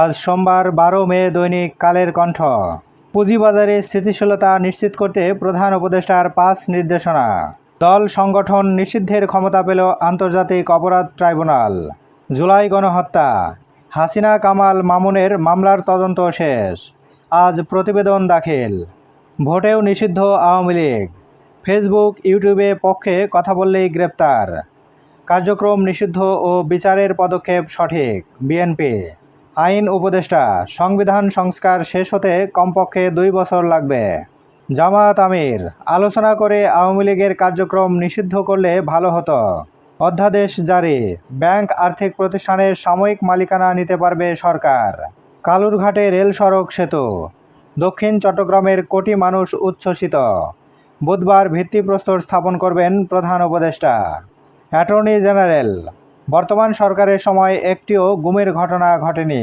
আজ সোমবার 12 মে দৈনিক কালের কণ্ঠ। পুঁজিবাজারে স্থিতিশীলতা নিশ্চিত করতে প্রধান উপদেষ্টার 5 নির্দেশনা। দল সংগঠন নিষিদ্ধের ক্ষমতা পেল আন্তর্জাতিক অপরাধ ট্রাইব্যুনাল। জুলাই গণহত্যা, হাসিনা কামাল মামুনের মামলার তদন্ত শেষ, আজ প্রতিবেদন দাখিল। ভোটেও নিষিদ্ধ আওয়ামী লীগ, ফেসবুক ইউটিউবে পক্ষে কথা বললেই গ্রেপ্তার। কার্যক্রম নিষিদ্ধ ও বিচারের পদক্ষেপ সঠিক, বিএনপি। আইন উপদেষ্টা, সংবিধান সংস্কার শেষ হতে কমপক্ষে 2 বছর লাগবে। জামায়াত আমির, আলোচনা করে আওয়ামী লীগের কার্যক্রম নিষিদ্ধ করলে ভালো হতো। অধ্যাদেশ জারি, ব্যাংক আর্থিক প্রতিষ্ঠানের সাময়িক মালিকানা নিতে পারবে সরকার। কালুরঘাটে রেল সড়ক সেতু, দক্ষিণ চট্টগ্রামের কোটি মানুষ উচ্ছ্বসিত। বুধবার ভিত্তিপ্রস্তর স্থাপন করবেন প্রধান উপদেষ্টা। অ্যাটর্নি জেনারেল, বর্তমান সরকারের সময় একটিও গুমের ঘটনা ঘটেনি।